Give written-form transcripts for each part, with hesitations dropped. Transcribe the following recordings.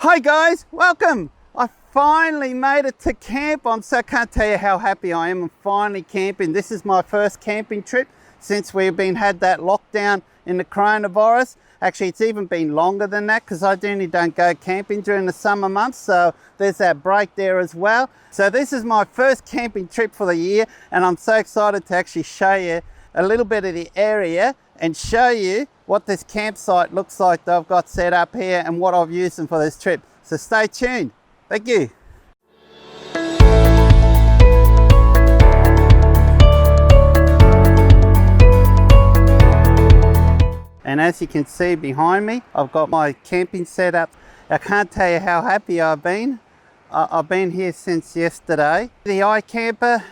Hi guys, welcome. I finally made it to camp. Can't tell you how happy I am. I'm finally camping. This is my first camping trip since we've had that lockdown in the coronavirus. Actually, it's even been longer than that because I generally don't go camping during the summer months. So there's that break there as well. So this is my first camping trip for the year, and I'm so excited to actually show you a little bit of the area and show you what this campsite looks like that I've got set up here and what I've used them for this trip. So stay tuned. Thank you. And as you can see behind me, I've got my camping set up. I can't tell you how happy I've been. I've been here since yesterday. The iCamper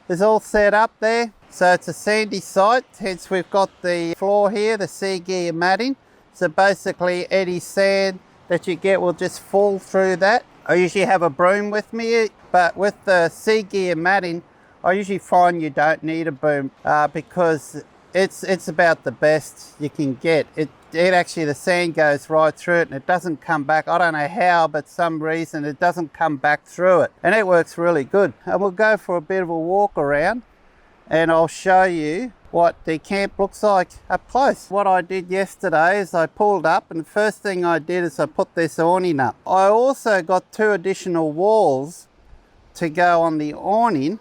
is all set up there. So it's a sandy site, hence we've got the floor here, the sea gear matting. So basically any sand that you get will just fall through that. I usually have a broom with me, but with the sea gear matting, I usually find you don't need a broom because it's about the best you can get. It actually, the sand goes right through it and it doesn't come back. I don't know how, but some reason it doesn't come back through it. And it works really good. And we'll go for a bit of a walk around and I'll show you what the camp looks like up close. What I did yesterday is I pulled up, and the first thing I did is I put this awning up. I also got 2 additional walls to go on the awning,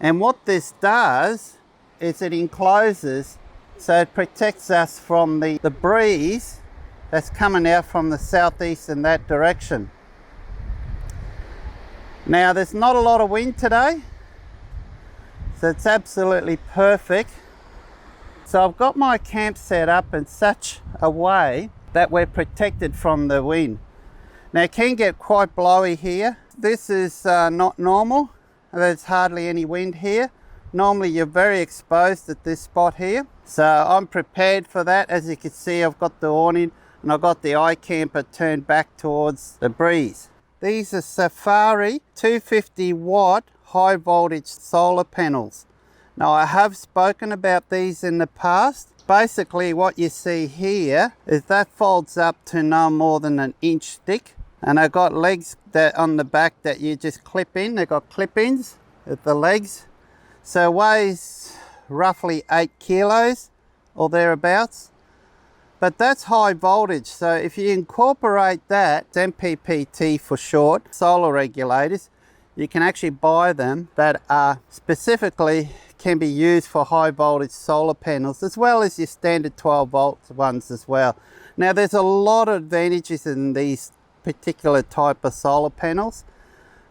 and what this does is it encloses, so it protects us from the breeze that's coming out from the southeast in that direction. Now there's not a lot of wind today, so it's absolutely perfect. So I've got my camp set up in such a way that we're protected from the wind. Now it can get quite blowy here. This is not normal. There's hardly any wind here. Normally you're very exposed at this spot here. So I'm prepared for that. As you can see, I've got the awning and I've got the iCamper turned back towards the breeze. These are Safari 250 watt high voltage solar panels. Now I have spoken about these in the past. Basically what you see here is that folds up to no more than 1 inch thick, and I've got legs that on the back that you just clip in. They've got clip-ins at the legs. So it weighs roughly 8 kilos or thereabouts, but that's high voltage. So if you incorporate that, MPPT for short, solar regulators, you can actually buy them that are specifically can be used for high voltage solar panels, as well as your standard 12 volt ones as well. Now there's a lot of advantages in these particular type of solar panels,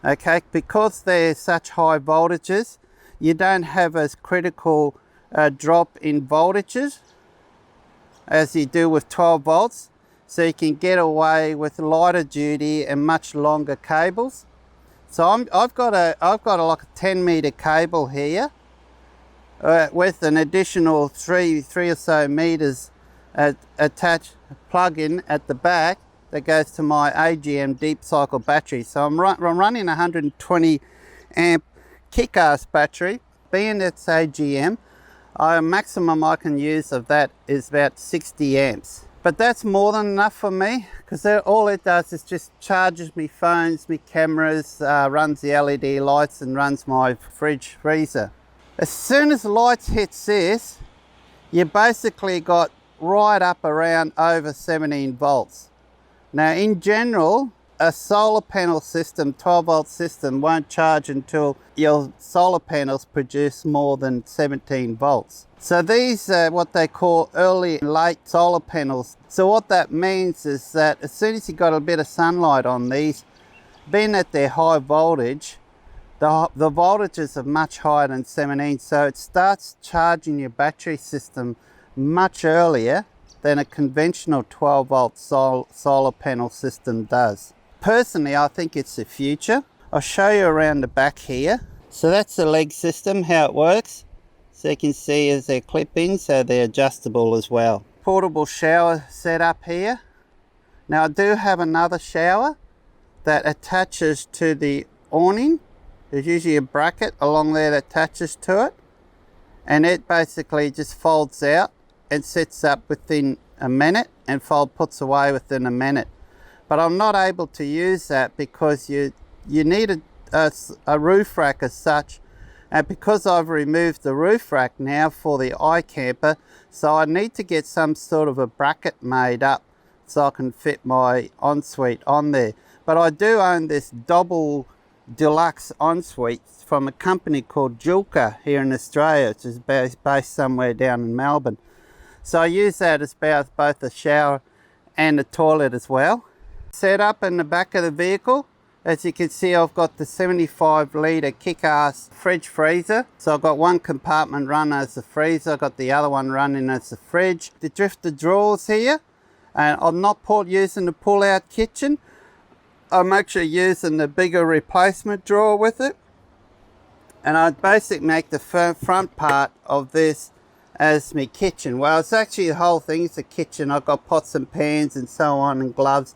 okay, because they're such high voltages. You don't have as critical drop in voltages as you do with 12 volts, so you can get away with lighter duty and much longer cables. So I've got like a 10 meter cable here with an additional three or so meters attached plug-in at the back that goes to my AGM deep cycle battery. So I'm running 120 amp kick-ass battery. Being it's AGM, maximum I can use of that is about 60 amps. But that's more than enough for me, because all it does is just charges me phones, me cameras, runs the LED lights and runs my fridge freezer. As soon as the lights hits this, you basically got right up around over 17 volts. Now in general, a solar panel system, 12 volt system, won't charge until your solar panels produce more than 17 volts. So these are what they call early and late solar panels. So what that means is that as soon as you got a bit of sunlight on these, being at their high voltage, the voltages are much higher than 17, so it starts charging your battery system much earlier than a conventional 12 volt solar panel system does. Personally, I think it's the future. I'll show you around the back here. So that's the leg system, how it works. So you can see as they're clip-in, so they're adjustable as well. Portable shower set up here. Now I do have another shower that attaches to the awning. There's usually a bracket along there that attaches to it, and it basically just folds out and sets up within a minute and puts away within a minute. but I'm not able to use that because you need a roof rack as such, and because I've removed the roof rack now for the iCamper, so I need to get some sort of a bracket made up so I can fit my ensuite on there. But I do own this double deluxe ensuite from a company called Julka here in Australia, which is based somewhere down in Melbourne. So I use that as both a shower and a toilet as well. Set up in the back of the vehicle, as you can see, I've got the 75 litre kick-ass fridge freezer. So I've got one compartment run as a freezer, I've got the other one running as a fridge. The drifter drawers here, and I'm not using the pull-out kitchen. I'm actually using the bigger replacement drawer with it. And I basically make the front part of this as my kitchen. Well, it's actually the whole thing is a kitchen. I've got pots and pans and so on, and gloves,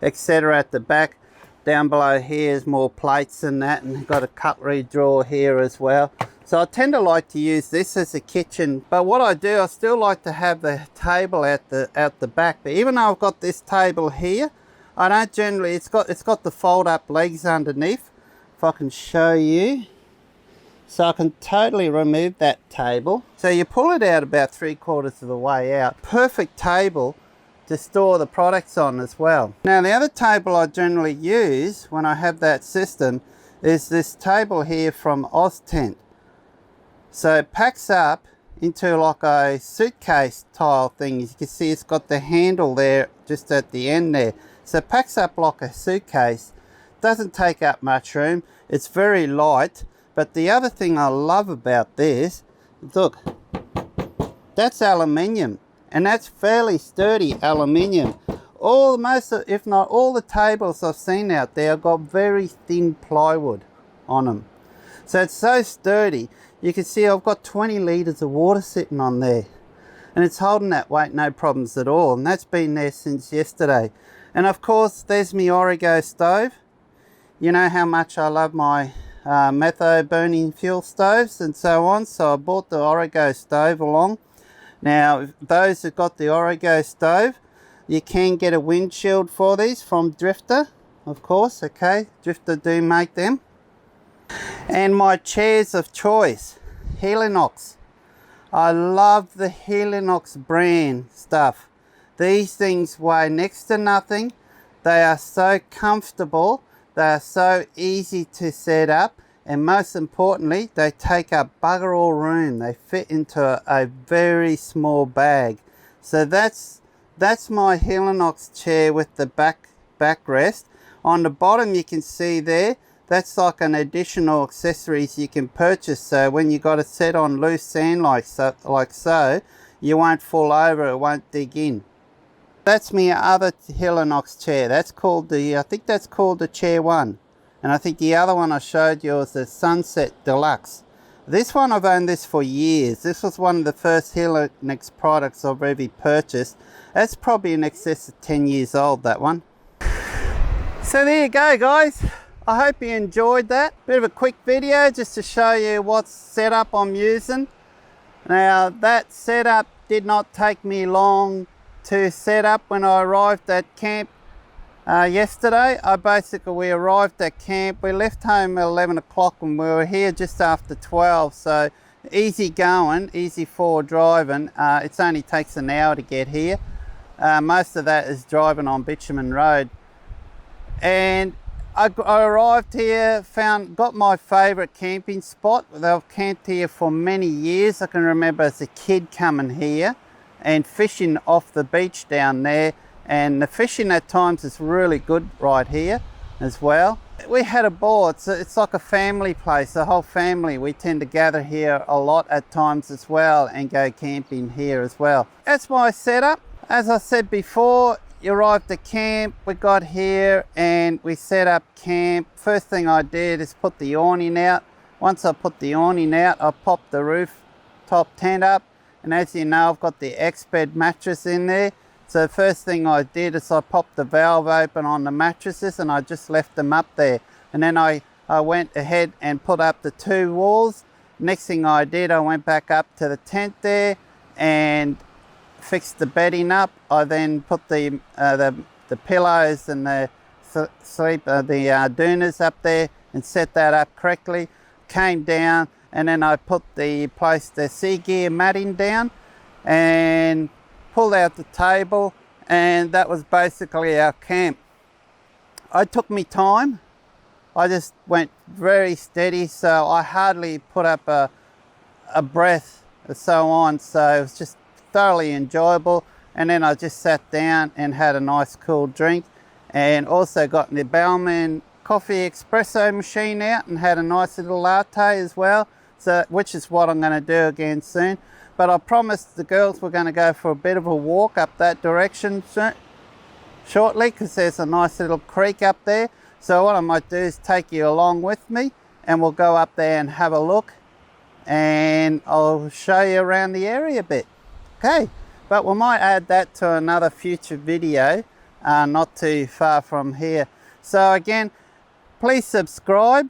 etc. at the back. Down below here is more plates and that, and I've got a cutlery drawer here as well. So I tend to like to use this as a kitchen, but what I do, I still like to have the table out the back. But even though I've got this table here, I don't generally, it's got the fold up legs underneath. If I can show you. So I can totally remove that table. So you pull it out about 3/4 of the way out. Perfect table to store the products on as well. Now the other table I generally use when I have that system is this table here from OzTent. So it packs up into like a suitcase tile thing. As you can see, it's got the handle there just at the end there. So it packs up like a suitcase. Doesn't take up much room. It's very light. But the other thing I love about this, look, that's aluminium, and that's fairly sturdy aluminium. If not all the tables I've seen out there have got very thin plywood on them. So it's so sturdy. You can see I've got 20 litres of water sitting on there, and it's holding that weight no problems at all, and that's been there since yesterday. And of course there's my Origo stove. You know how much I love my metho burning fuel stoves and so on, so I bought the Origo stove along. Now those who've got the Origo stove, you can get a windshield for these from Drifter, of course. Okay, Drifter do make them. And my chairs of choice, Helinox. I love the Helinox brand stuff. These things weigh next to nothing. They are so comfortable. They are so easy to set up, and most importantly, they take up bugger all room. They fit into a very small bag. So that's my Helinox chair with the backrest. On the bottom you can see there, that's like an additional accessories you can purchase. So when you got it set on loose sand like so, you won't fall over, it won't dig in. That's my other Helinox chair. That's called I think that's called the Chair 1. And I think the other one I showed you was the Sunset Deluxe. This one, I've owned this for years. This was one of the first Helinox products I've ever purchased. That's probably in excess of 10 years old, that one. So there you go, guys. I hope you enjoyed that. Bit of a quick video just to show you what setup I'm using. Now that setup did not take me long to set up. When I arrived at camp yesterday, we arrived at camp. We left home at 11 o'clock and we were here just after 12. So easy going, easy forward driving. It only takes an hour to get here. Most of that is driving on bitumen road. And I arrived here, got my favourite camping spot. I've camped here for many years. I can remember as a kid coming here and fishing off the beach down there, and the fishing at times is really good right here as well. We had a ball. It's like a family place, the whole family. We tend to gather here a lot at times as well and go camping here as well. That's my setup. As I said before, you arrived at camp, we got here and we set up camp. First thing I did is put the awning out. Once I put the awning out, I popped the rooftop tent up. And as you know, I've got the X-Bed mattress in there. So the first thing I did is I popped the valve open on the mattresses and I just left them up there. And then I went ahead and put up the 2 walls. Next thing I did, I went back up to the tent there and fixed the bedding up. I then put the the pillows and the doonas up there and set that up correctly. Came down and then I placed the sea gear matting down and pulled out the table, and that was basically our camp. I took me time. I just went very steady, so I hardly put up a breath and so on, so it was just thoroughly enjoyable. And then I just sat down and had a nice cool drink, and also got the Bellman coffee espresso machine out and had a nice little latte as well, so which is what I'm going to do again soon. But I promised the girls we're going to go for a bit of a walk up that direction shortly, because there's a nice little creek up there. So what I might do is take you along with me, and we'll go up there and have a look, and I'll show you around the area a bit. Okay, but we might add that to another future video, not too far from here. So again, please subscribe.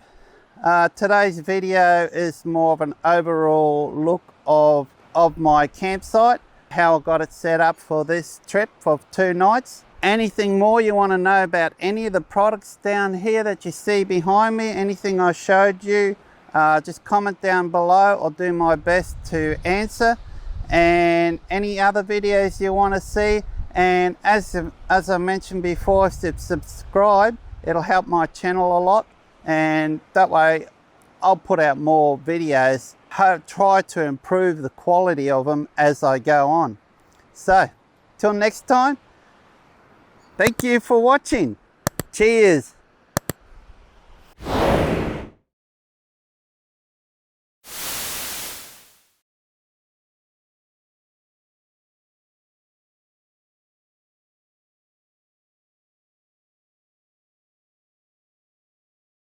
Today's video is more of an overall look of my campsite, how I got it set up for this trip for 2 nights. Anything more you want to know about any of the products down here that you see behind me, anything I showed you, just comment down below. I'll do my best to answer. And any other videos you want to see, and as I mentioned before, if you subscribe, it'll help my channel a lot, and that way I'll put out more videos, try to improve the quality of them as I go on. So till next time, thank you for watching. Cheers.